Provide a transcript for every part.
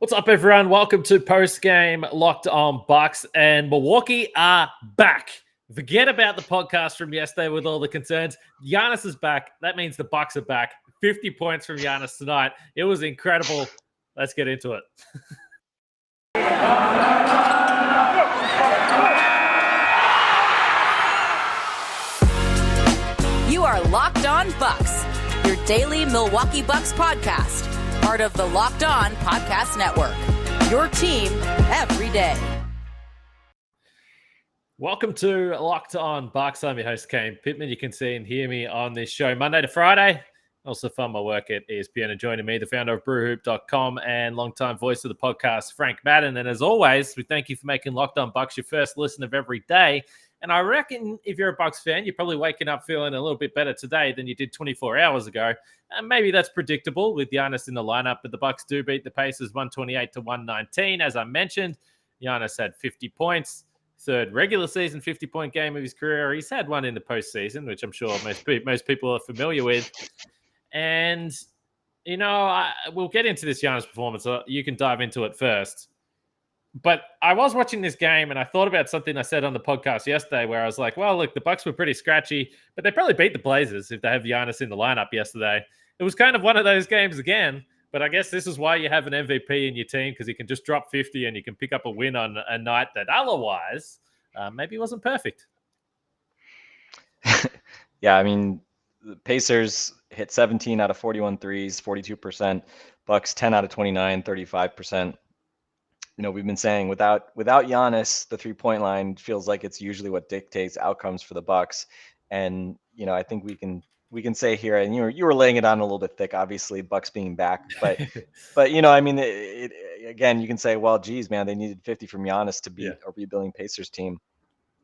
What's up, everyone? Welcome to post-game Locked On Bucks, and Milwaukee are back. Forget about the podcast from yesterday with all the concerns. Giannis is back. That means the Bucks are back. 50 points from Giannis tonight. It was incredible. Let's get into it. You are Locked On Bucks, your daily Milwaukee Bucks podcast. Part of the Locked On Podcast Network, your team every day. Welcome to Locked On Bucks. I'm your host, Kane Pittman. You can see and hear me on this show Monday to Friday. Also fund my work at ESPN, and joining me, the founder of brewhoop.com and longtime voice of the podcast, Frank Madden. And as always, we thank you for making Locked On Bucks your first listen of every day. And I reckon if you're a Bucks fan, you're probably waking up feeling a little bit better today than you did 24 hours ago. And maybe that's predictable with Giannis in the lineup, but the Bucks do beat the Pacers 128-119. As I mentioned, Giannis had 50 points, third regular season 50-point game of his career. He's had one in the postseason, which I'm sure most people are familiar with. And, we'll get into this Giannis performance. So you can dive into it first. But I was watching this game and I thought about something I said on the podcast yesterday where I was like, well, look, the Bucks were pretty scratchy, but they probably beat the Blazers if they have Giannis in the lineup yesterday. It was kind of one of those games again, but I guess this is why you have an MVP in your team, because you can just drop 50 and you can pick up a win on a night that otherwise maybe wasn't perfect. Yeah, I mean, the Pacers hit 17 out of 41 threes, 42%. Bucks 10 out of 29, 35%. We've been saying without Giannis, the 3-point line feels like it's usually what dictates outcomes for the Bucks. And I think we can say here, and you were laying it on a little bit thick, obviously, Bucks being back, but again, you can say, well, geez, man, they needed 50 from Giannis to beat a rebuilding Pacers team.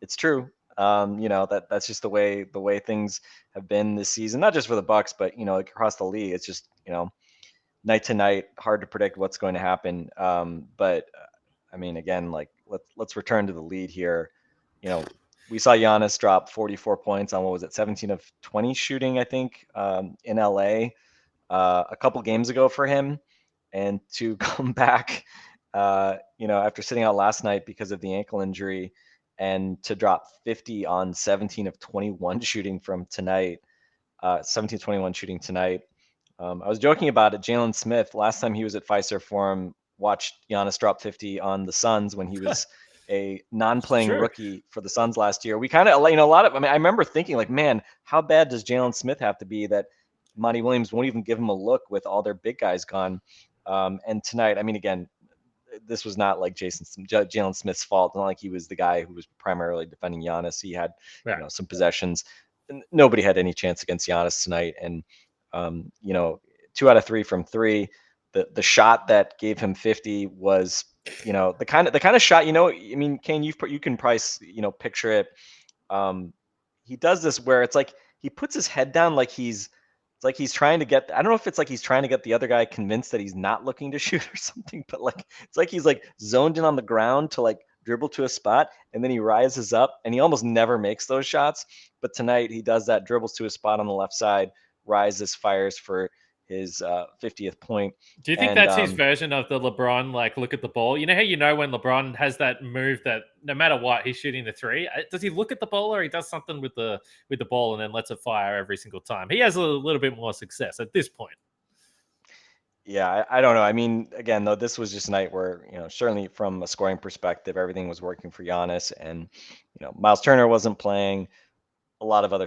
It's true. That's just the way things have been this season, not just for the Bucks, but across the league. It's just night to night, hard to predict what's going to happen. But I mean, again, like let's return to the lead here. We saw Giannis drop 44 points on 17 of 20 shooting, I think, in LA a couple games ago for him, and to come back, after sitting out last night because of the ankle injury, and to drop 50 on 17 of 21 shooting from tonight, 17-21 shooting tonight. I was joking about it. Jalen Smith, last time he was at Fiserv Forum, watched Giannis drop 50 on the Suns when he was a non-playing rookie for the Suns last year. We kind of, I remember thinking like, man, how bad does Jalen Smith have to be that Monty Williams won't even give him a look with all their big guys gone? And tonight, I mean, again, this was not like Jalen Smith's fault. It's not like he was the guy who was primarily defending Giannis. He had some possessions. Nobody had any chance against Giannis tonight. And 2 out of 3 from 3. The shot that gave him 50 was, the kind of shot, I mean, Kane, you can probably, picture it. He does this where it's like he puts his head down like he's trying to get, I don't know if it's like he's trying to get the other guy convinced that he's not looking to shoot or something, but like it's like he's like zoned in on the ground to like dribble to a spot, and then he rises up, and he almost never makes those shots. But tonight he does that, dribbles to a spot on the left side, rises, fires for his 50th point. Do you think that's his version of the LeBron, like, look at the ball? You know how when LeBron has that move that no matter what, he's shooting the three? Does he look at the ball, or he does something with the ball and then lets it fire every single time? He has a little bit more success at this point. Yeah, I don't know. I mean, again, though, this was just a night where, certainly from a scoring perspective, everything was working for Giannis, and, Miles Turner wasn't playing. A lot of other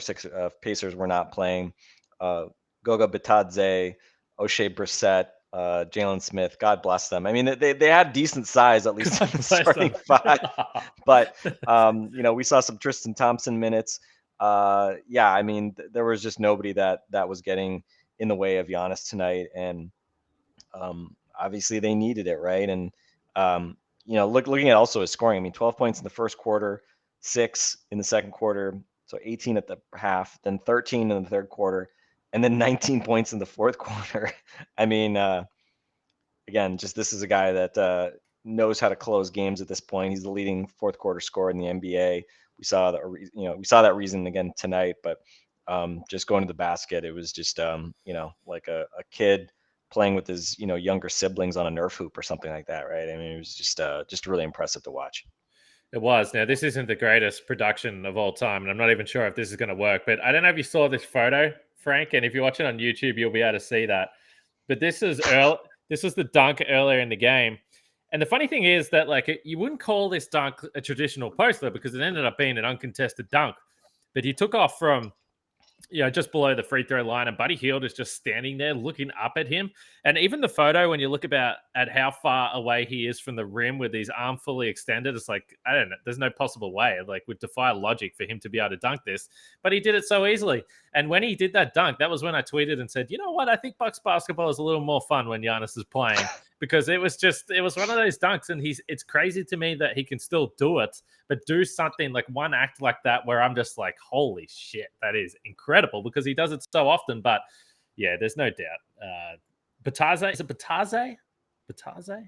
Pacers were not playing. Goga Bitadze, O'Shea Brissett, Jalen Smith, God bless them. I mean, they had decent size, at least in the starting 5. But, we saw some Tristan Thompson minutes. I mean, there was just nobody that was getting in the way of Giannis tonight. And obviously they needed it, right? And, looking at also his scoring, I mean, 12 points in the first quarter, 6 in the second quarter, so 18 at the half, then 13 in the third quarter, and then 19 points in the fourth quarter. I mean, again, just this is a guy that knows how to close games at this point. He's the leading fourth quarter scorer in the NBA. We saw that reason again tonight, but just going to the basket, it was just like a kid playing with his, younger siblings on a Nerf hoop or something like that, right? I mean, it was just really impressive to watch. It was. Now, this isn't the greatest production of all time, and I'm not even sure if this is going to work, but I don't know if you saw this photo, Frank, and if you're watching on YouTube, you'll be able to see that. But this is this was the dunk earlier in the game. And the funny thing is that, like, you wouldn't call this dunk a traditional poster because it ended up being an uncontested dunk. But he took off from, just below the free throw line, and Buddy Hield is just standing there looking up at him. And even the photo, when you look at how far away he is from the rim with his arm fully extended, it's like, I don't know, there's no possible way. Like, would defy logic for him to be able to dunk this, but he did it so easily. And when he did that dunk, that was when I tweeted and said, you know what, I think Bucks basketball is a little more fun when Giannis is playing, because it was one of those dunks, and it's crazy to me that he can still do it, but do something like one act like that where I'm just like, holy shit, that is incredible, because he does it so often. But yeah, there's no doubt. Bataze, is it Bataze? Bataze?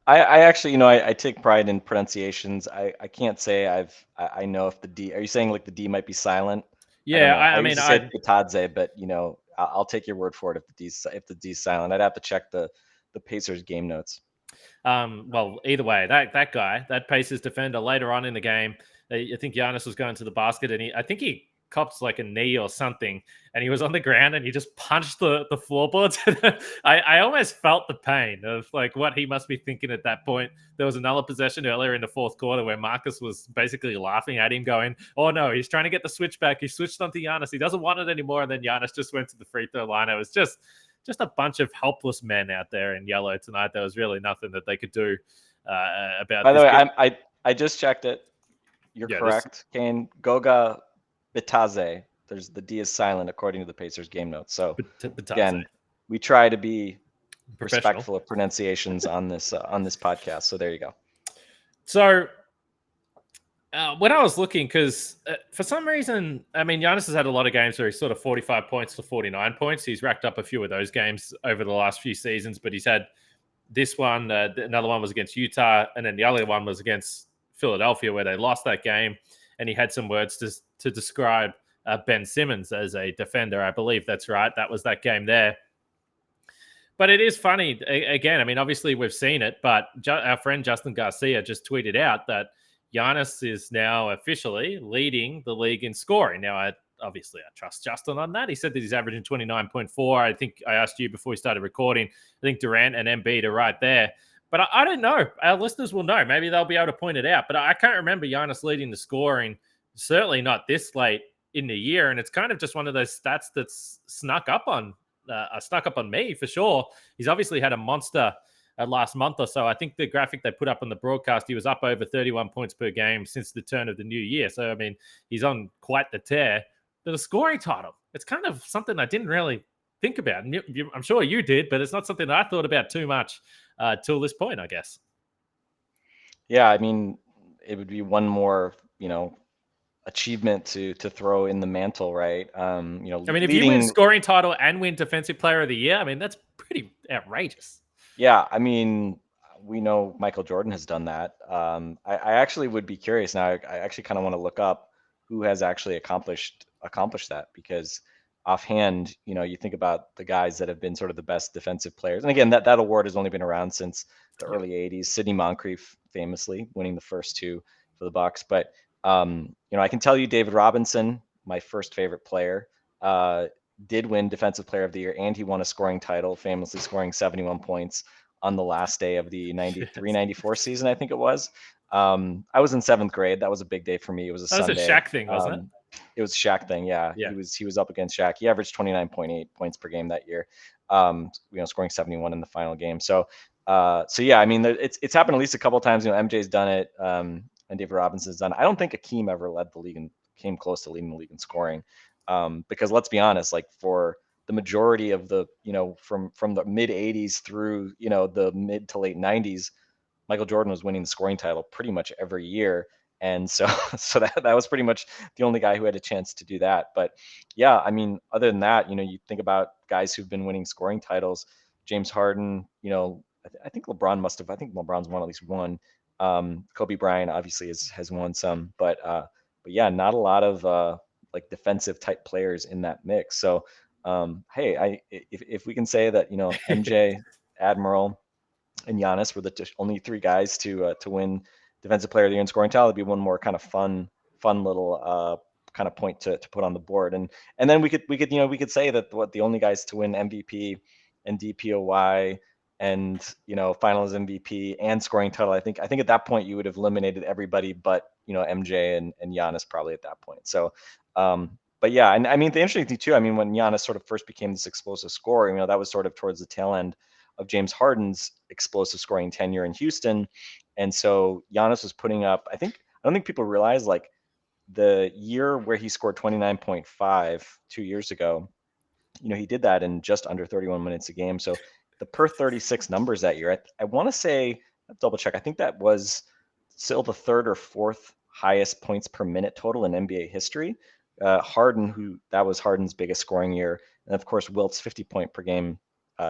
I actually, I take pride in pronunciations. I can't say I know if the D. Are you saying like the D might be silent? Yeah, I mean, I said Bataze, but I'll take your word for it if the D's silent. I'd have to check the Pacers game notes. Well, either way, that guy, that Pacers defender, later on in the game, I think Giannis was going to the basket, and I think he cops like a knee or something, and he was on the ground and he just punched the floorboards. I almost felt the pain of like what he must be thinking at that point. There was another possession earlier in the fourth quarter where Marcus was basically laughing at him, going, oh no, he's trying to get the switch back. He switched onto Giannis. He doesn't want it anymore. And then Giannis just went to the free throw line. It was just a bunch of helpless men out there in yellow tonight. There was really nothing that they could do about. By the way, I just checked it. You're correct, Kane. Goga Bataze. There's the D is silent according to the Pacers game notes. So again, we try to be respectful of pronunciations on this podcast. So there you go. So when I was looking, because for some reason, I mean, Giannis has had a lot of games where he's sort of 45 points to 49 points. He's racked up a few of those games over the last few seasons, but he's had this one. Another one was against Utah, and then the other one was against Philadelphia, where they lost that game. And he had some words to describe Ben Simmons as a defender. I believe that's right. That was that game there. But it is funny. Again, I mean, obviously we've seen it, but our friend Justin Garcia just tweeted out that Giannis is now officially leading the league in scoring. Now, I trust Justin on that. He said that he's averaging 29.4. I think I asked you before we started recording. I think Durant and Embiid are right there. But I don't know. Our listeners will know. Maybe they'll be able to point it out. But I can't remember Giannis leading the scoring, certainly not this late in the year. And it's kind of just one of those stats that's snuck up on me for sure. He's obviously had a monster last month or so. I think the graphic they put up on the broadcast, he was up over 31 points per game since the turn of the new year. So, I mean, he's on quite the tear. But the scoring title, it's kind of something I didn't really think about. I'm sure you did, but it's not something that I thought about too much till this point, I guess. Yeah, I mean, it would be one more, achievement to throw in the mantle, right? I mean, if you win scoring title and win Defensive Player of the Year, I mean, that's pretty outrageous. Yeah, I mean, we know Michael Jordan has done that. I actually would be curious now. I actually kind of want to look up who has actually accomplished that, because offhand, you think about the guys that have been sort of the best defensive players. And again, that award has only been around since the early 80s. Sidney Moncrief famously winning the first two for the Bucks. But, I can tell you David Robinson, my first favorite player, did win Defensive Player of the Year, and he won a scoring title, famously scoring 71 points on the last day of the 93-94 season, I think it was. I was in 7th grade. That was a big day for me. It was a Sunday. That was a Shaq thing, wasn't it? It was a Shaq thing, yeah. He was up against Shaq. He averaged 29.8 points per game that year, scoring 71 in the final game. So yeah, I mean, it's happened at least a couple of times. MJ's done it, and David Robinson's done it. I don't think Akeem ever led the league and came close to leading the league in scoring, because let's be honest, like for the majority of the, from the mid 80s through, the mid to late 90s, Michael Jordan was winning the scoring title pretty much every year. And so that was pretty much the only guy who had a chance to do that. But yeah, I mean, other than that, you think about guys who've been winning scoring titles, James Harden, I think LeBron's won at least one. Kobe Bryant obviously has won some, but yeah, not a lot of like defensive type players in that mix. So Hey, if we can say that, MJ, Admiral, and Giannis were the only three guys to win Defensive Player of the Year in scoring title, it'd be one more kind of fun little kind of point to put on the board. And then we could say that the only guys to win MVP and DPOY and Finals MVP and scoring title. I think at that point you would have eliminated everybody but MJ and Giannis probably at that point. So. But yeah, and I mean the interesting thing too. I mean when Giannis sort of first became this explosive scorer, that was sort of towards the tail end of James Harden's explosive scoring tenure in Houston. And so Giannis was putting up, I don't think people realize like the year where he scored 29.5 2 years ago, he did that in just under 31 minutes a game. So the per 36 numbers that year, I want to say, double check, I think that was still the third or fourth highest points per minute total in NBA history. Harden, that was Harden's biggest scoring year. And of course, Wilt's 50 point per game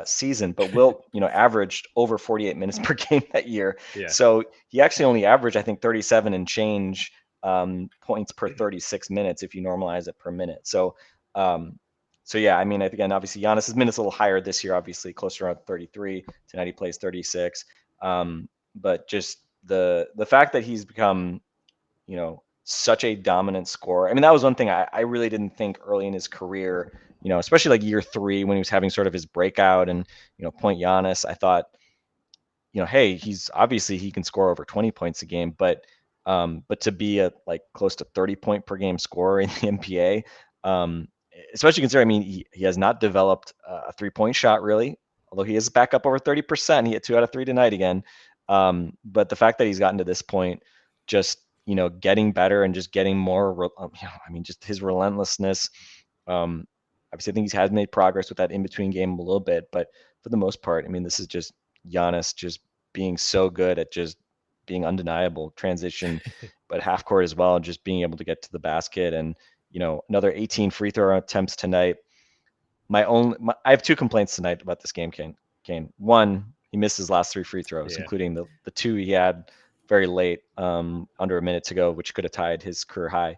season, but Wilt, averaged over 48 minutes per game that year. Yeah. So he actually only averaged, I think, 37 and change points per 36 minutes if you normalize it per minute. So yeah, I mean, again, obviously Giannis's minutes a little higher this year, obviously closer around 33. Tonight he plays 36. But just the fact that he's become, such a dominant scorer. I mean, that was one thing I really didn't think early in his career, especially like year 3 when he was having sort of his breakout and, point Giannis. I thought, hey, he's obviously he can score over 20 points a game, but to be a like close to 30 point per game scorer in the NBA, especially considering, I mean, he has not developed a 3-point shot really, although he is back up over 30%. He hit 2 out of 3 tonight again. But the fact that he's gotten to this point, just, getting better and just getting more, I mean, just his relentlessness. Obviously, I think he has made progress with that in-between game a little bit, but for the most part, I mean, this is just Giannis just being so good at just being undeniable transition, but half court as well, and just being able to get to the basket. And, another 18 free throw attempts tonight. I have 2 complaints tonight about this game, Kane. One, he missed his last 3 free throws, including the 2 he had very late, under a minute to go, which could have tied his career high.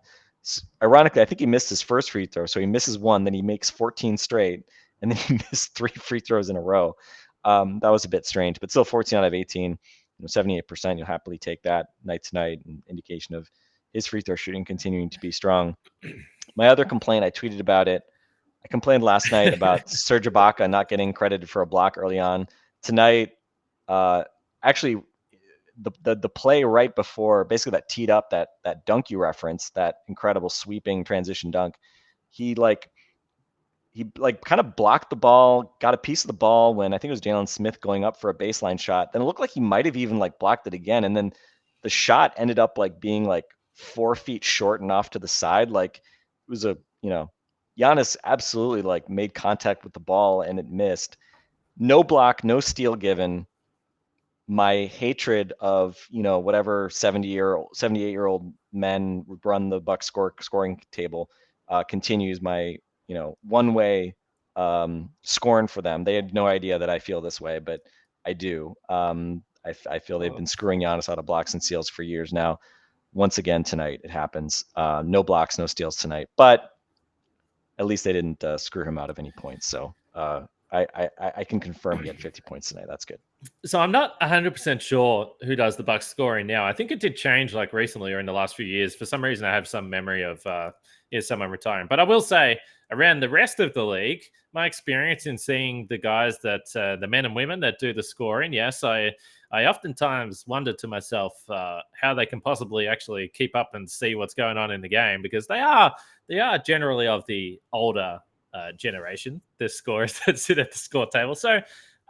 Ironically, I think he missed his first free throw. So he misses 1, then he makes 14 straight, and then he missed 3 free throws in a row. That was a bit strange, but still 14 out of 18, 78%. You'll happily take that night to night, an indication of his free throw shooting continuing to be strong. My other complaint, I tweeted about it. I complained last night about Serge Ibaka not getting credited for a block early on. Tonight, actually, the play right before, basically that teed up that dunk you referenced, that incredible sweeping transition dunk, he kind of blocked the ball, got a piece of the ball when I think it was Jalen Smith going up for a baseline shot. Then it looked like he might have even blocked it again, and then the shot ended up being 4 feet short and off to the side. It was Giannis absolutely made contact with the ball and it missed. No block, no steal given. My hatred of whatever 78-year-old men would run the Bucks scoring table continues. My one-way scorn for them. They had no idea that I feel this way, but I do. I feel they've been screwing Giannis out of blocks and steals for years now. Once again tonight, it happens. No blocks, no steals tonight, but at least they didn't screw him out of any points. So I can confirm he had 50 points tonight. That's good. So I'm not 100% sure who does the Bucks scoring now. I think it did change recently or in the last few years. For some reason, I have some memory of someone retiring. But I will say, around the rest of the league, my experience in seeing the guys that the men and women that do the scoring, yes, I oftentimes wonder to myself how they can possibly actually keep up and see what's going on in the game, because they are generally of the older generation, the scorers that sit at the score table. So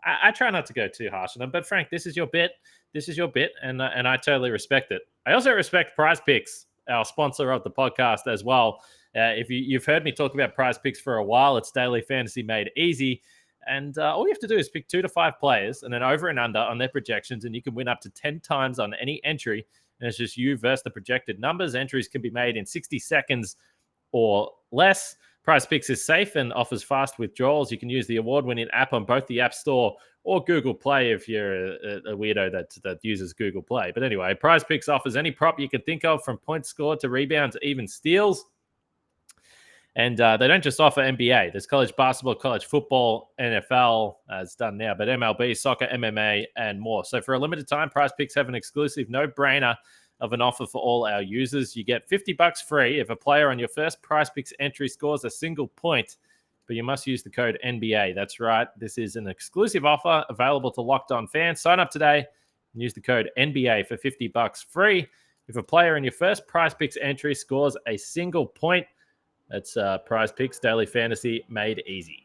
I try not to go too harsh on them. But Frank, this is your bit. And I totally respect it. I also respect PrizePicks, our sponsor of the podcast as well. If you've heard me talk about PrizePicks for a while, it's daily fantasy made easy. And all you have to do is pick 2 to 5 players and then over and under on their projections, and you can win up to 10 times on any entry. And it's just you versus the projected numbers. Entries can be made in 60 seconds or less. PrizePicks is safe and offers fast withdrawals. You can use the award-winning app on both the App Store or Google Play if you're a weirdo that uses Google Play. But anyway, PrizePicks offers any prop you can think of, from points scored to rebounds, even steals. And they don't just offer NBA. There's college basketball, college football, NFL, it's done now, but MLB, soccer, MMA, and more. So for a limited time, PrizePicks have an exclusive no-brainer of an offer for all our users. You get $50 free if a player on your first PrizePicks entry scores a single point, but you must use the code NBA. That's right. This is an exclusive offer available to Locked On fans. Sign up today and use the code NBA for $50 free. If a player in your first PrizePicks entry scores a single point, that's PrizePicks Daily Fantasy made easy.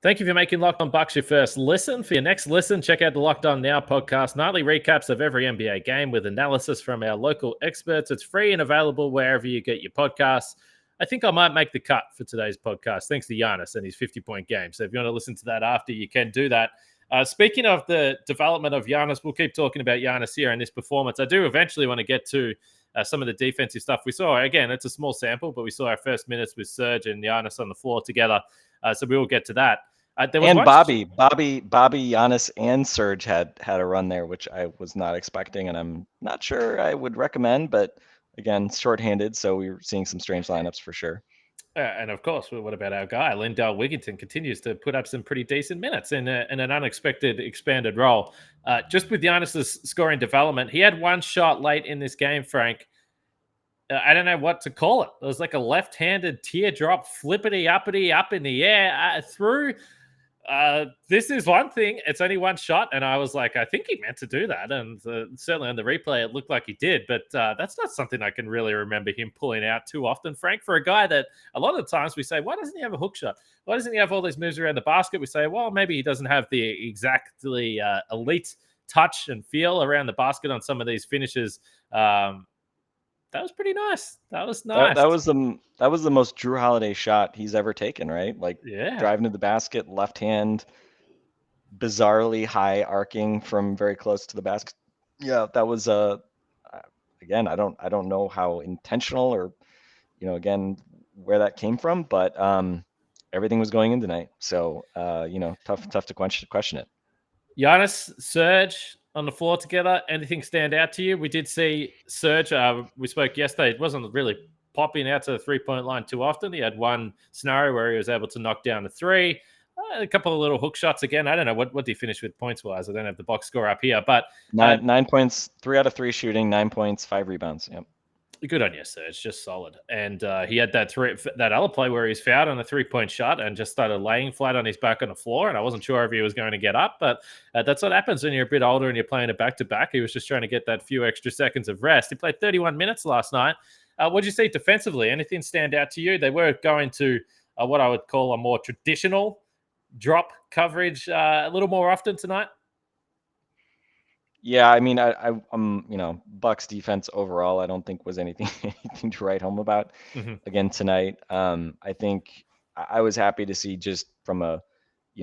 Thank you for making Locked On Bucks your first listen. For your next listen, check out the Locked On Now podcast, nightly recaps of every NBA game with analysis from our local experts. It's free and available wherever you get your podcasts. I think I might make the cut for today's podcast, thanks to Giannis and his 50-point game. So if you want to listen to that after, you can do that. Speaking of the development of Giannis, we'll keep talking about Giannis here in this performance. I do eventually want to get to some of the defensive stuff we saw. Again, it's a small sample, but we saw our first minutes with Serge and Giannis on the floor together. So we will get to that. Bobby, Giannis, and Serge had a run there, which I was not expecting, and I'm not sure I would recommend. But again, shorthanded, so we were seeing some strange lineups for sure. And of course, what about our guy? Lindell Wigginton continues to put up some pretty decent minutes in an unexpected expanded role. Just with Giannis's scoring development, he had one shot late in this game, Frank. I don't know what to call it. It was like a left-handed teardrop, flippity-uppity up in the air through. This is one thing. It's only one shot, and I was like, I think he meant to do that. And certainly on the replay, it looked like he did. But that's not something I can really remember him pulling out too often, Frank. For a guy that a lot of the times we say, why doesn't he have a hook shot? Why doesn't he have all these moves around the basket? We say, well, maybe he doesn't have the exactly elite touch and feel around the basket on some of these finishes. That was pretty nice. That was nice. That was the most Drew Holiday shot he's ever taken, right? Like, yeah, driving to the basket, left hand, bizarrely high arcing from very close to the basket. Yeah, that was again, I don't know how intentional or again where that came from, but everything was going in tonight. So tough to question it. Giannis, Serge on the floor together. Anything stand out to you? We did see Serge. We spoke yesterday. It wasn't really popping out to the three-point line too often. He had one scenario where he was able to knock down a three. A couple of little hook shots again. I don't know what did he finish with points-wise. I don't have the box score up here, but 9 points, 3 out of 3 shooting, 9 points, 5 rebounds. Yep. Good on you, Serge. Just solid. And he had that other play where he's fouled on a three-point shot and just started laying flat on his back on the floor. And I wasn't sure if he was going to get up, but that's what happens when you're a bit older and you're playing a back-to-back. He was just trying to get that few extra seconds of rest. He played 31 minutes last night. What did you see defensively? Anything stand out to you? They were going to what I would call a more traditional drop coverage a little more often tonight. Yeah, I mean, I'm Bucks defense overall, I don't think was anything to write home about. Again tonight. I think I was happy to see, just from a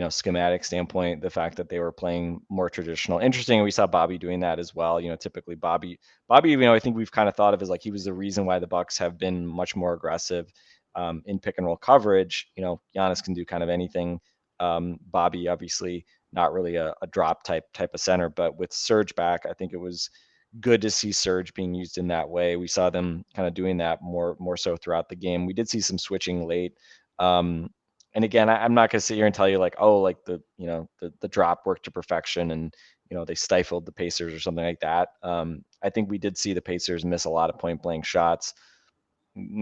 schematic standpoint, the fact that they were playing more traditional. Interesting, we saw Bobby doing that as well. Typically Bobby, I think we've kind of thought of as like he was the reason why the Bucks have been much more aggressive in pick and roll coverage. Giannis can do kind of anything. Bobby obviously not really a drop type of center, but with Serge back, I think it was good to see Serge being used in that way. We saw them kind of doing that more so throughout the game. We did see some switching late. And again, I'm not going to sit here and tell you like, oh, like the drop worked to perfection and, they stifled the Pacers or something like that. I think we did see the Pacers miss a lot of point blank shots.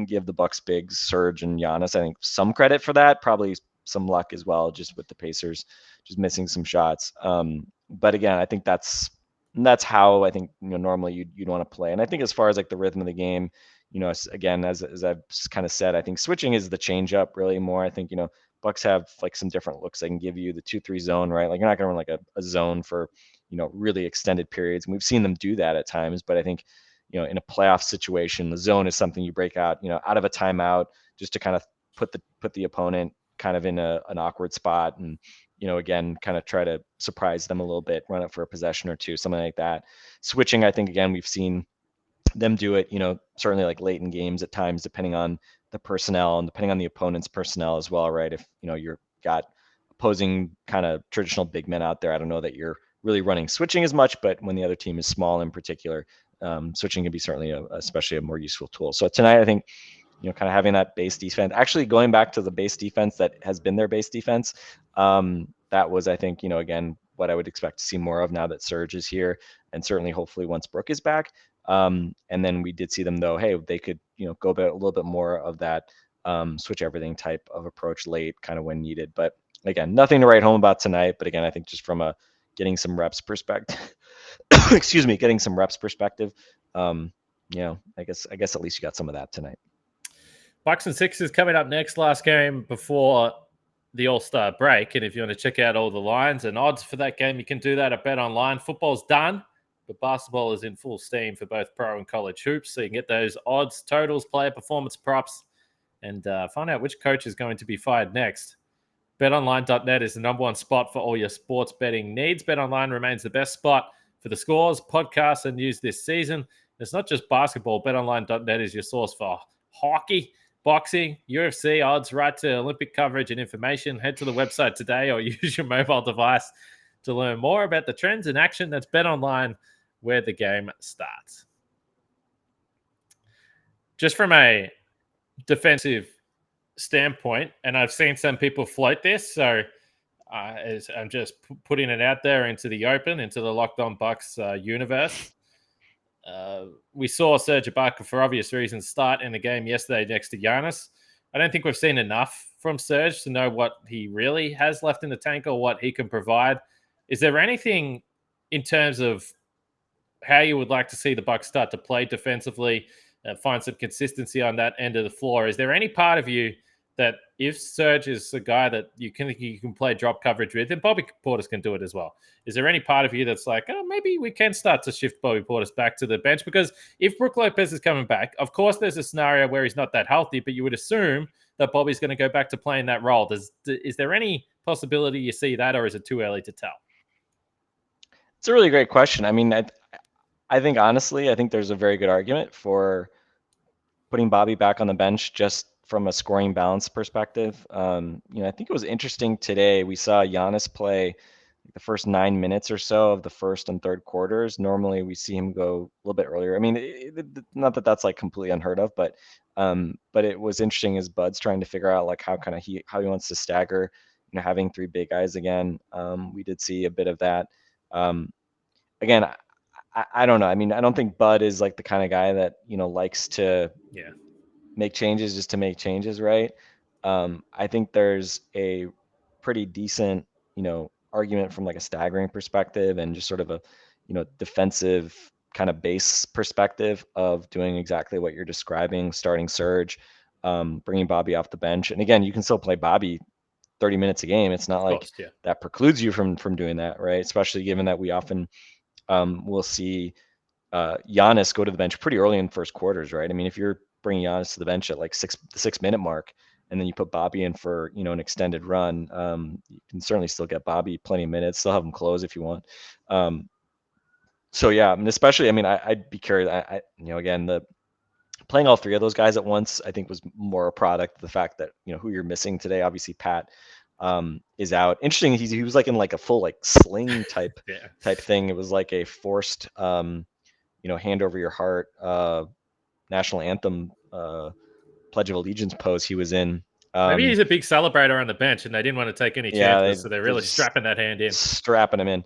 Give the Bucks bigs, Serge and Giannis, I think, some credit for that. Probably some luck as well, just with the Pacers just missing some shots. But again, I think that's how I think normally you'd want to play. And I think as far as like the rhythm of the game, again, as I've kind of said, I think switching is the change up really more. I think Bucks have like some different looks they can give you. The 2-3 zone, right? Like you're not gonna run like a zone for really extended periods, and we've seen them do that at times. But I think in a playoff situation, the zone is something you break out out of a timeout just to kind of put the opponent kind of in an awkward spot, and again, kind of try to surprise them a little bit, run it for a possession or two, something like that. Switching, I think, again, we've seen them do it, certainly like late in games at times, depending on the personnel and depending on the opponent's personnel as well, right? If you're got opposing kind of traditional big men out there, I don't know that you're really running switching as much, but when the other team is small in particular, switching can be certainly especially a more useful tool. So tonight, I think, kind of having that base defense, actually going back to the base defense that has been their base defense, that was, I think, again, what I would expect to see more of now that Serge is here, and certainly hopefully once Brooke is back. And then we did see them, though, hey, they could, go a little bit more of that switch everything type of approach late, kind of when needed. But again, nothing to write home about tonight. But again, I think just from a getting some reps perspective, excuse me, getting some reps perspective, I guess at least you got some of that tonight. Bucks and Sixers coming up next, last game before the All-Star break. And if you want to check out all the lines and odds for that game, you can do that at Bet Online. Football's done, but basketball is in full steam for both pro and college hoops. So you can get those odds, totals, player performance props, and find out which coach is going to be fired next. BetOnline.net is the number one spot for all your sports betting needs. BetOnline remains the best spot for the scores, podcasts, and news this season. It's not just basketball. BetOnline.net is your source for hockey, boxing, UFC, odds, right to Olympic coverage and information. Head to the website today or use your mobile device to learn more about the trends in action. That's BetOnline, where the game starts. Just from a defensive standpoint, and I've seen some people float this, so I'm just putting it out there into the open, into the Locked On Bucks universe. We saw Serge Ibaka, for obvious reasons, start in the game yesterday next to Giannis. I don't think we've seen enough from Serge to know what he really has left in the tank or what he can provide. Is there anything in terms of how you would like to see the Bucks start to play defensively, find some consistency on that end of the floor? Is there any part of you that if Serge is a guy that you can play drop coverage with, and Bobby Portis can do it as well, is there any part of you that's like, oh, maybe we can start to shift Bobby Portis back to the bench? Because if Brook Lopez is coming back, of course there's a scenario where he's not that healthy, but you would assume that Bobby's going to go back to playing that role. Is there any possibility you see that, or is it too early to tell? It's a really great question. I mean, I think honestly, I think there's a very good argument for putting Bobby back on the bench just from a scoring balance perspective. I think it was interesting today. We saw Giannis play the first 9 minutes or so of the first and third quarters. Normally we see him go a little bit earlier. I mean, not that that's like completely unheard of, but it was interesting as Bud's trying to figure out like how he wants to stagger, having three big guys again. We did see a bit of that. Again, I don't know. I mean, I don't think Bud is like the kind of guy that, likes to make changes just to make changes, right? I think there's a pretty decent, argument from like a staggering perspective and just sort of a, defensive kind of base perspective of doing exactly what you're describing, starting Serge, bringing Bobby off the bench. And again, you can still play Bobby 30 minutes a game. It's not like that precludes you from doing that, right? Especially given that we often will see Giannis go to the bench pretty early in first quarters, right? I mean, if you're bringing Giannis to the bench at like the 6 minute mark, and then you put Bobby in for, an extended run, you can certainly still get Bobby plenty of minutes, still have him close if you want. So yeah, I mean, especially, I mean, I'd be curious. Again, the playing all three of those guys at once, I think was more a product of the fact that, who you're missing today. Obviously Pat is out. Interesting. He was like in like a full like sling type thing. It was like a forced, hand over your heart, national anthem, Pledge of Allegiance pose he was in. Maybe he's a big celebrator on the bench and they didn't want to take any chances, so they're really strapping that hand in. Strapping him in.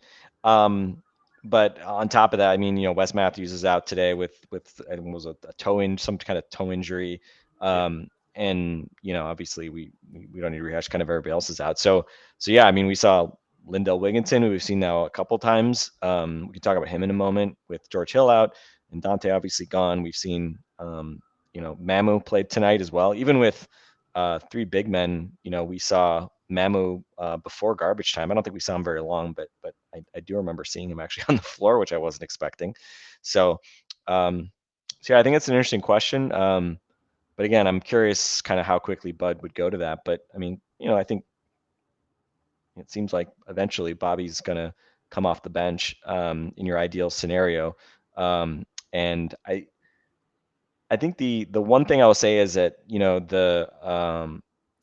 But on top of that, I mean, Wes Matthews is out today with I think it was a toe some kind of toe injury. And, obviously we don't need to rehash, kind of everybody else is out. So yeah, I mean, we saw Lindell Wigginton, who we've seen now a couple times. We can talk about him in a moment with George Hill out and Dante obviously gone. We've seen, Mamu played tonight as well. Even with three big men, we saw Mamu before garbage time. I don't think we saw him very long, but I do remember seeing him actually on the floor, which I wasn't expecting. So yeah, I think it's an interesting question. But again, I'm curious kind of how quickly Bud would go to that. But I mean, I think it seems like eventually Bobby's going to come off the bench in your ideal scenario. And I think the one thing I will say is that,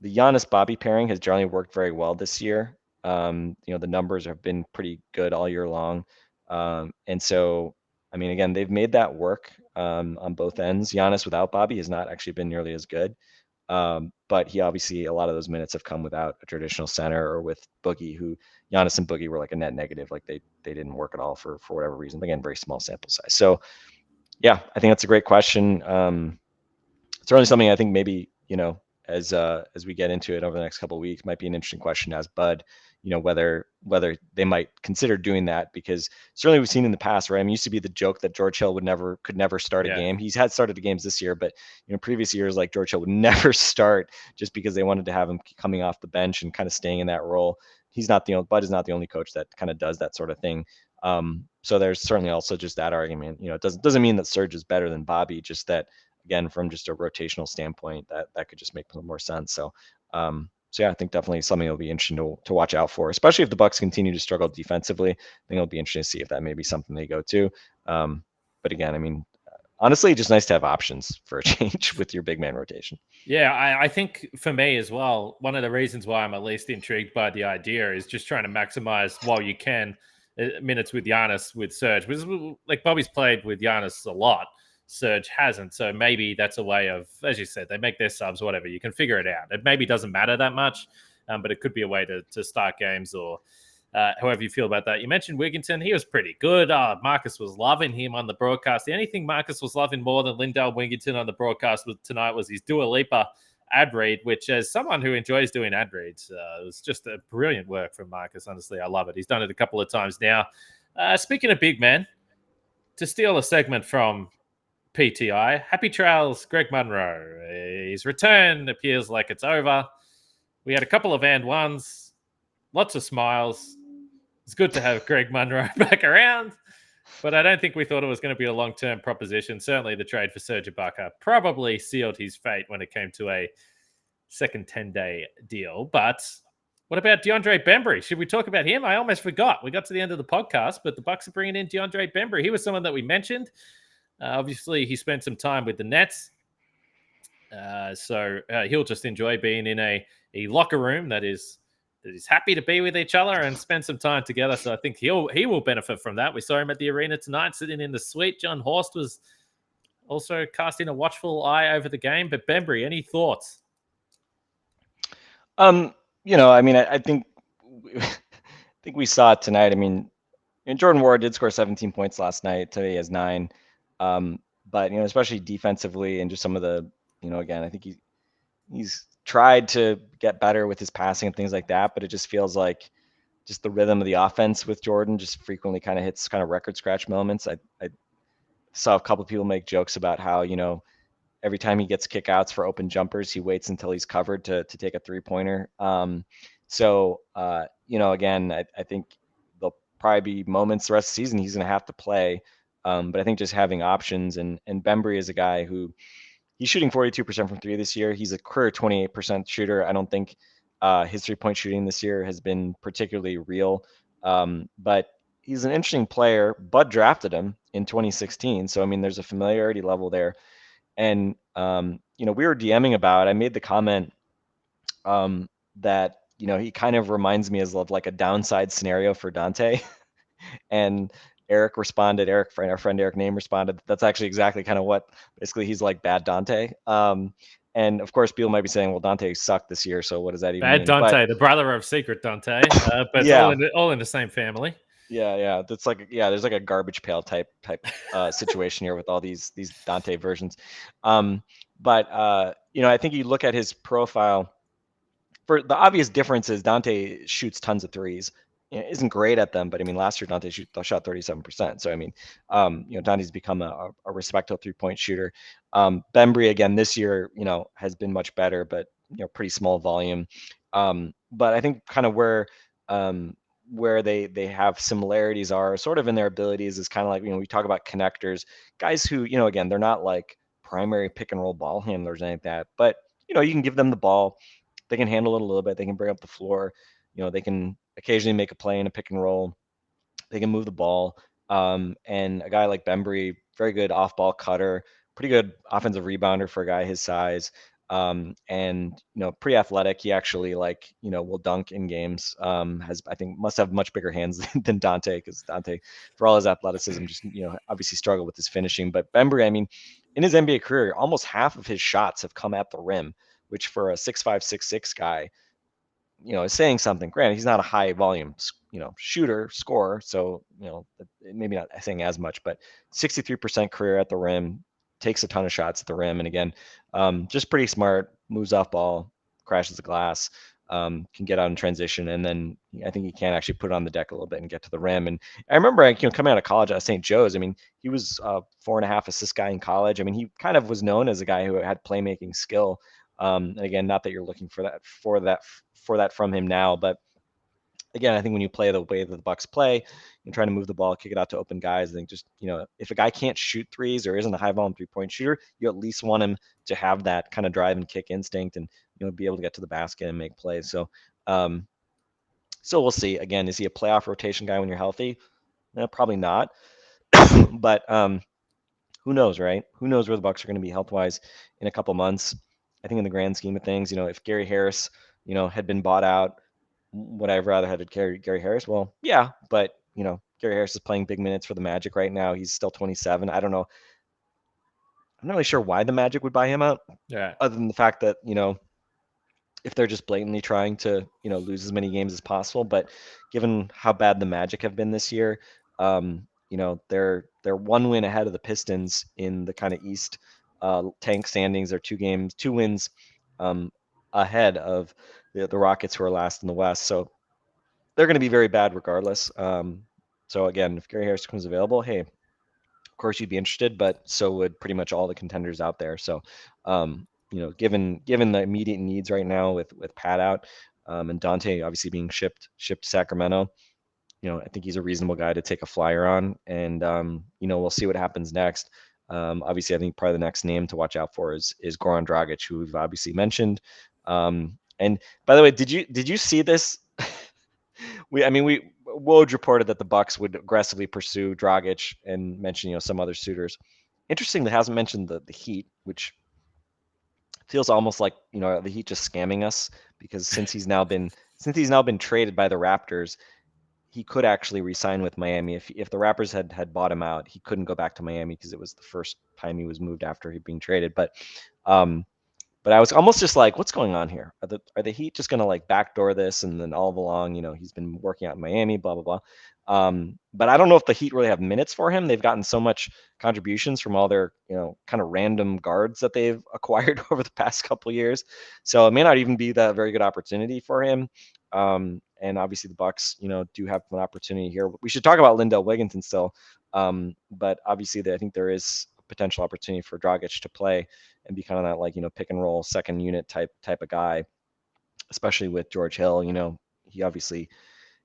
the Giannis Bobby pairing has generally worked very well this year. The numbers have been pretty good all year long. And so I mean, again, they've made that work on both ends. Giannis without Bobby has not actually been nearly as good. But he obviously, a lot of those minutes have come without a traditional center or with Boogie, who Giannis and Boogie were like a net negative. Like they didn't work at all for whatever reason. Again, very small sample size. So yeah, I think that's a great question. Certainly something I think maybe, as we get into it over the next couple of weeks, might be an interesting question to ask Bud, whether they might consider doing that, because certainly we've seen in the past, right? I mean, it used to be the joke that George Hill could never start a game. He's had started the games this year, but previous years, like George Hill would never start just because they wanted to have him coming off the bench and kind of staying in that role. Bud is not the only coach that kind of does that sort of thing. So there's certainly also just that argument. It doesn't mean that Serge is better than Bobby, just that, again, from just a rotational standpoint, that could just make more sense. So yeah, I think definitely something that'll be interesting to watch out for, especially if the Bucks continue to struggle defensively. I think it'll be interesting to see if that may be something they go to. But again, I mean, honestly, just nice to have options for a change with your big man rotation. Yeah, I think for me as well, one of the reasons why I'm at least intrigued by the idea is just trying to maximize while you can minutes with Giannis, with Serge. Because like Bobby's played with Giannis a lot, Serge hasn't. So maybe that's a way of, as you said, they make their subs, whatever. You can figure it out. It maybe doesn't matter that much, but it could be a way to start games or however you feel about that. You mentioned Wigginton. He was pretty good. Marcus was loving him on the broadcast. The only thing Marcus was loving more than Lindell Wigginton on the broadcast tonight was his Dua Lipa ad read, which, as someone who enjoys doing ad reads, it was just a brilliant work from Marcus. Honestly, I love it. He's done it a couple of times now. Speaking of big men, to steal a segment from PTI, happy trails, Greg Monroe. His return appears like it's over. We had a couple of and ones, lots of smiles. It's good to have Greg Monroe back around, but I don't think we thought it was going to be a long-term proposition. Certainly the trade for Serge Ibaka probably sealed his fate when it came to a second 10-day deal. But what about DeAndre Bembry? Should we talk about him? I almost forgot. We got to the end of the podcast, but the Bucks are bringing in DeAndre Bembry. He was someone that we mentioned. Obviously, he spent some time with the Nets. So he'll just enjoy being in a locker room that is happy to be with each other and spend some time together. So I think he will benefit from that. We saw him at the arena tonight, sitting in the suite. John Horst was also casting a watchful eye over the game. But Bembry, any thoughts? I mean, I think we saw it tonight. I mean, Jordan Ward did score 17 points last night. Today he has 9. But especially defensively and just some of the, again, I think he's tried to get better with his passing and things like that, but it just feels like just the rhythm of the offense with Jordan just frequently kind of hits kind of record scratch moments. I saw a couple of people make jokes about how, every time he gets kickouts for open jumpers, he waits until he's covered to take a 3-pointer. Again, I think there'll probably be moments the rest of the season he's going to have to play. But I think just having options, and Bembry is a guy who he's shooting 42% from 3 this year. He's a career 28% shooter. I don't think his 3-point shooting this year has been particularly real. But he's an interesting player. Bud drafted him in 2016. So, I mean, there's a familiarity level there. And, we were DMing about, I made the comment that, he kind of reminds me of like a downside scenario for Dante. And Eric responded, our friend Eric Name responded, that's actually exactly kind of what, basically he's like bad Dante. And of course, people might be saying, well, Dante sucked this year, so what does that even mean? Bad Dante, the brother of Secret Dante, but yeah. all in the same family. Yeah. That's like, there's like a garbage pail type situation here with all these Dante versions. But I think you look at his profile, for the obvious difference is Dante shoots tons of threes. Isn't great at them, but I mean, last year Dante shot 37%. So I mean, Dante's become a respectable 3-point shooter. Bembry again this year, has been much better, but pretty small volume. But I think kind of where they have similarities are sort of in their abilities is kind of like, we talk about connectors, guys who, again, they're not like primary pick and roll ball handlers or anything like that, but you can give them the ball, they can handle it a little bit, they can bring up the floor, they can occasionally make a play in a pick and roll, they can move the ball. And a guy like Bembry, very good off-ball cutter, pretty good offensive rebounder for a guy his size. And pretty athletic. He actually will dunk in games. Must have much bigger hands than Dante, because Dante, for all his athleticism, just obviously struggled with his finishing. But Bembry, I mean, in his NBA career, almost half of his shots have come at the rim, which for a 6'5", 6'6" guy, is saying something. Granted, he's not a high volume, shooter, scorer, so maybe not saying as much, but 63% career at the rim, takes a ton of shots at the rim, and again, just pretty smart, moves off ball, crashes the glass, can get out in transition, and then I think he can actually put it on the deck a little bit and get to the rim. And I remember, coming out of college at St. Joe's, I mean, he was a 4.5 assist guy in college. I mean, he kind of was known as a guy who had playmaking skill. And again, not that you're looking for that from him now, but again, I think when you play the way that the Bucks play, and trying to move the ball, kick it out to open guys, I think just, if a guy can't shoot threes or isn't a high volume 3-point shooter, you at least want him to have that kind of drive and kick instinct and, be able to get to the basket and make plays. So, so we'll see. Again, is he a playoff rotation guy when you're healthy? Probably not. But who knows, right? Who knows where the Bucks are going to be health-wise in a couple months? I think in the grand scheme of things, if Gary Harris, had been bought out, would I have rather had Gary Harris? Well, yeah, but Gary Harris is playing big minutes for the Magic right now. He's still 27. I don't know. I'm not really sure why the Magic would buy him out. Yeah. Other than the fact that, if they're just blatantly trying to, lose as many games as possible. But given how bad the Magic have been this year, they're 1 win ahead of the Pistons in the kind of East tank standings. They're 2 wins ahead of the Rockets, who are last in the West. So they're going to be very bad regardless. So again, if Gary Harris becomes available, hey, of course you'd be interested, but so would pretty much all the contenders out there. So, given the immediate needs right now with Pat out, and Dante obviously being shipped to Sacramento, I think he's a reasonable guy to take a flyer on, and we'll see what happens next. Obviously, I think probably the next name to watch out for is Goran Dragic, who we've obviously mentioned. And by the way, did you see this? Woj reported that the Bucks would aggressively pursue Dragic and mention some other suitors. Interesting, that hasn't mentioned the Heat, which feels almost like the Heat just scamming us, because since he's now been traded by the Raptors, he could actually re-sign with Miami. If the Raptors had bought him out, he couldn't go back to Miami because it was the first time he was moved after he being traded. But I was almost just like, what's going on here? Are the Heat just going to backdoor this, and then all along, he's been working out in Miami, blah, blah, blah. But I don't know if the Heat really have minutes for him. They've gotten so much contributions from all their, kind of random guards that they've acquired over the past couple of years. So it may not even be that very good opportunity for him. And obviously the Bucks, do have an opportunity here. We should talk about Lindell Wigginton still. But obviously I think there is a potential opportunity for Dragic to play and be kind of that pick and roll second unit type of guy, especially with George Hill. He obviously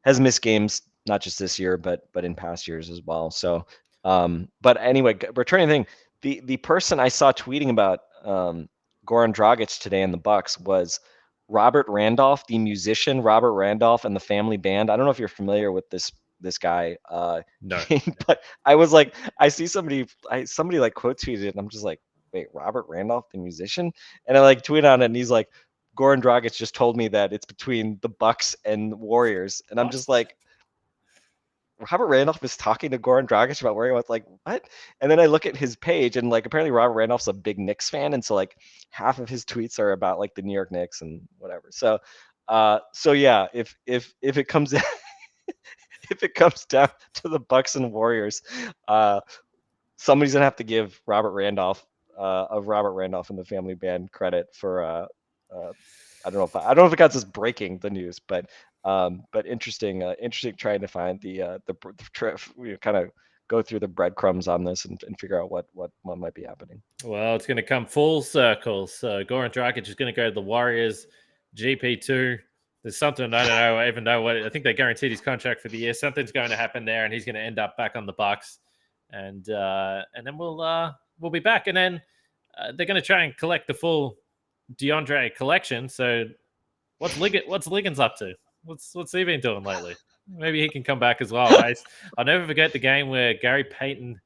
has missed games, not just this year, but in past years as well. So, but anyway, returning thing, the person I saw tweeting about Goran Dragic today in the Bucks was Robert Randolph, the musician Robert Randolph and the Family Band. I don't know if you're familiar with this guy. No. But I was like, I see somebody quote tweeted it, and I'm just like, wait, Robert Randolph, the musician? And I tweet on it, and he's like, Goran Dragic just told me that it's between the Bucks and Warriors. And I'm just like, Robert Randolph is talking to Goran Dragic about where he was, what? And then I look at his page, and apparently Robert Randolph's a big Knicks fan, and so half of his tweets are about the New York Knicks and whatever. So yeah, if it comes if it comes down to the Bucks and Warriors, somebody's gonna have to give Robert Randolph and the Family Band credit for I don't know if it got us breaking the news, but interesting trying to find the kind of go through the breadcrumbs on this and figure out what might be happening. Well, it's going to come full circle. So Goran Dragic is going to go to the Warriors, GP2. There's something, I don't know, I even know what, I think they guaranteed his contract for the year. Something's going to happen there, and he's going to end up back on the Bucks. And then we'll be back. And then they're going to try and collect the full DeAndre collection. So what's Liggins up to? What's he been doing lately? Maybe he can come back as well. I'll never forget the game where Gary Payton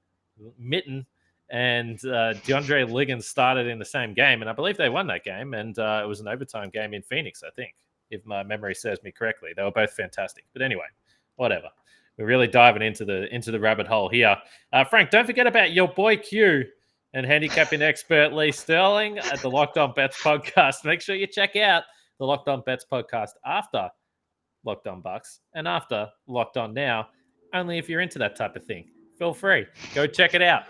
Mitten and DeAndre Liggins started in the same game, and I believe they won that game, and it was an overtime game in Phoenix, I think, if my memory serves me correctly. They were both fantastic. But anyway, whatever. We're really diving into the rabbit hole here. Frank, don't forget about your boy Q and handicapping expert Lee Sterling at the Locked On Bets podcast. Make sure you check out the Locked On Bets podcast after Locked On Bucks and after Locked On Now, only if you're into that type of thing. Feel free. Go check it out.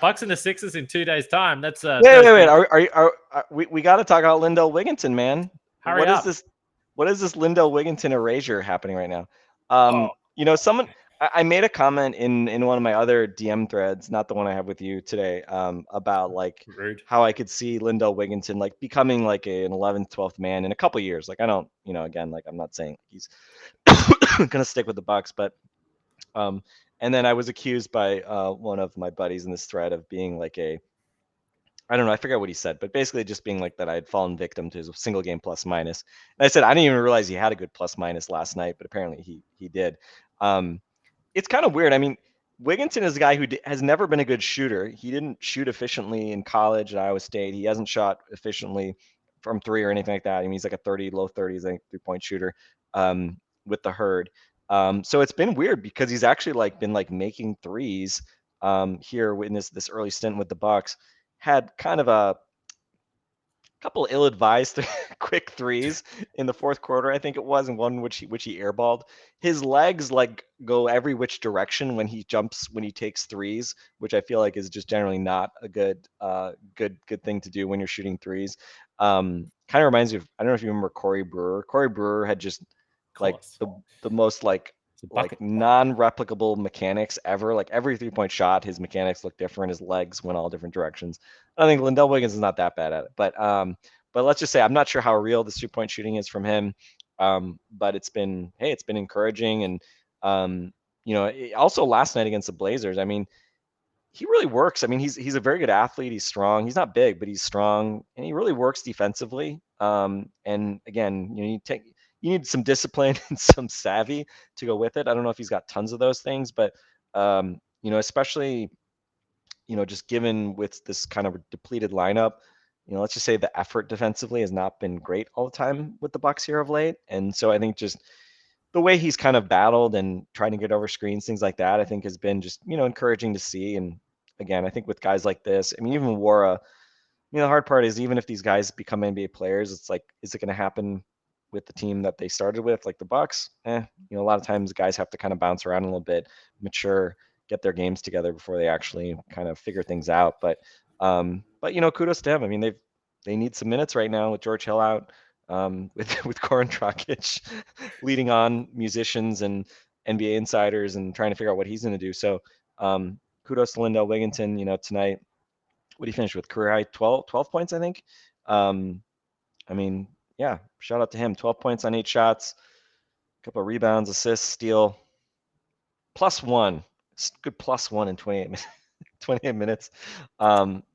Bucks and the Sixers in 2 days' time. That's wait. Are we got to talk about Lindell Wigginton, man. Hurry up. What is this Lindell Wigginton erasure happening right now? Someone I made a comment in one of my other DM threads, not the one I have with you today, about like how I could see Lindell Wigginton like becoming like an 11th, 12th man in a couple years. Like I don't, again, like I'm not saying he's gonna stick with the Bucks, but and then I was accused by one of my buddies in this thread of being like I don't know, I forget what he said, but basically just being like that I had fallen victim to his single game plus minus. And I said I didn't even realize he had a good plus minus last night, but apparently he did. It's kind of weird. I mean, Wigginton is a guy who has never been a good shooter. He didn't shoot efficiently in college at Iowa State. He hasn't shot efficiently from three or anything like that. I mean, he's like a low 30s, I think, 3-point shooter with the Herd. So it's been weird because he's actually like been like making threes here in this early stint with the Bucks. Had kind of a couple ill-advised quick threes in the fourth quarter, I think it was, and one which he airballed. His legs like go every which direction when he jumps, when he takes threes, which I feel like is just generally not a good thing to do when you're shooting threes. Kind of reminds me of, I don't know if you remember Corey Brewer. Corey Brewer had just like the most like non-replicable mechanics ever. Like every 3-point shot, his mechanics look different. His legs went all different directions. I think Lindell Wiggins is not that bad at it, but let's just say I'm not sure how real the 3-point shooting is from him. But it's been encouraging, and also last night against the Blazers, I mean, he really works. I mean, he's a very good athlete. He's strong. He's not big, but he's strong, and he really works defensively. And again, you need some discipline and some savvy to go with it. I don't know if he's got tons of those things, but especially, just given with this kind of depleted lineup, let's just say the effort defensively has not been great all the time with the Bucks here of late. And so I think just the way he's kind of battled and trying to get over screens, things like that, I think has been just, encouraging to see. And again, I think with guys like this, I mean, even Wara, the hard part is even if these guys become NBA players, it's like, is it going to happen with the team that they started with, like the Bucks? A lot of times guys have to kind of bounce around a little bit, mature, get their games together before they actually kind of figure things out. But kudos to him. I mean, they need some minutes right now with George Hill out, with Goran Dragic leading on musicians and NBA insiders and trying to figure out what he's going to do. So kudos to Lindell Wigginton. Tonight, what did he finish with? Career high 12 points, I think. I mean, yeah, shout out to him. 12 points on 8 shots, a couple of rebounds, assists, steal, +1. Good +1 in 28 minutes.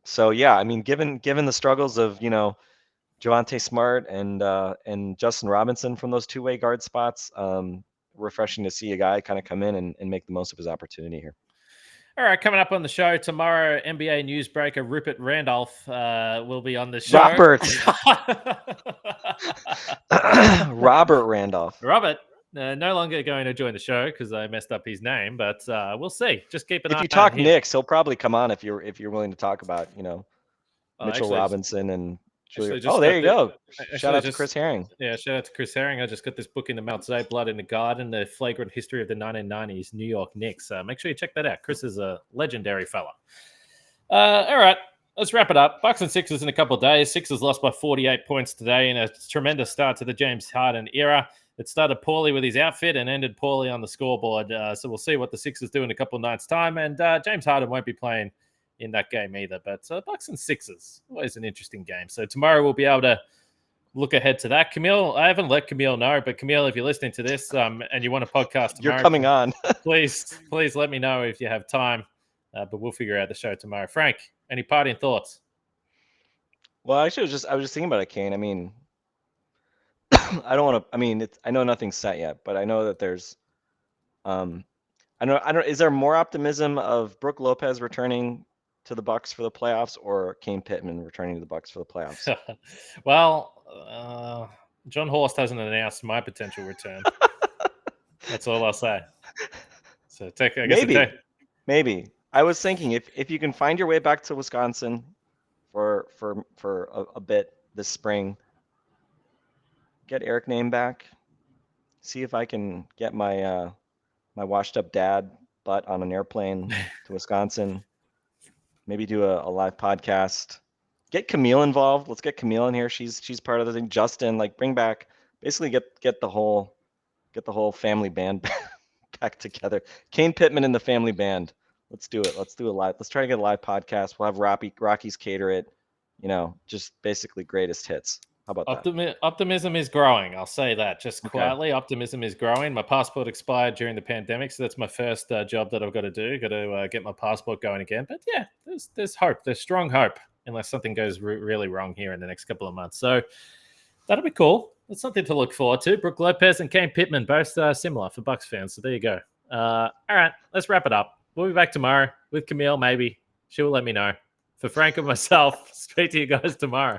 So yeah, I mean, given the struggles of Javonte Smart and Justin Robinson from those two-way guard spots, refreshing to see a guy kind of come in and make the most of his opportunity here. All right, coming up on the show tomorrow, NBA newsbreaker Rupert Randolph will be on the show. Robert Randolph. Robert, no longer going to join the show because I messed up his name, but we'll see. Just keep an eye on him. If you talk Knicks, he'll probably come on if you're willing to talk about Mitchell Robinson and Julia. There you go. Shout out to Chris Herring. Yeah, shout out to Chris Herring. I just got this book in the mail today, Blood in the Garden, the flagrant history of the 1990s New York Knicks. Make sure you check that out. Chris is a legendary fella. All right, let's wrap it up. Bucks and Sixers in a couple of days. Sixers lost by 48 points today in a tremendous start to the James Harden era. It started poorly with his outfit and ended poorly on the scoreboard. So we'll see what the Sixers do in a couple of nights' time. And James Harden won't be playing in that game either. But Bucks and Sixers, always an interesting game. So tomorrow we'll be able to look ahead to that. Camille, I haven't let Camille know, but Camille, if you're listening to this and you want a podcast tomorrow, you're coming on. please let me know if you have time. But we'll figure out the show tomorrow. Frank, any parting thoughts? Well, actually, I was just thinking about it, Kane. I mean, I don't want to. I mean, I know nothing's set yet, but I know that there's. I don't. Is there more optimism of Brook Lopez returning to the Bucks for the playoffs, or Kane Pittman returning to the Bucks for the playoffs? Well, John Horst hasn't announced my potential return. That's all I'll say. So maybe. I was thinking if you can find your way back to Wisconsin for a bit this spring, get Eric Name back. See if I can get my my washed up dad butt on an airplane to Wisconsin. Maybe do a live podcast. Get Camille involved. Let's get Camille in here. She's part of the thing. Justin, like bring back, basically get the whole family band back together. Kane Pittman and the family band. Let's do it. Let's do a live. Let's try to get a live podcast. We'll have Rockies cater it. Just basically greatest hits. How about that? Optimism is growing. I'll say that just Okay. quietly. Optimism is growing. My passport expired during the pandemic, so that's my first job that I've got to do. Got to get my passport going again. But yeah, there's hope. There's strong hope, unless something goes really wrong here in the next couple of months. So that'll be cool. That's something to look forward to. Brook Lopez and Kane Pittman, both similar for Bucks fans. So there you go. All right, let's wrap it up. We'll be back tomorrow with Camille. Maybe she'll let me know. For Frank and myself, speak to you guys tomorrow.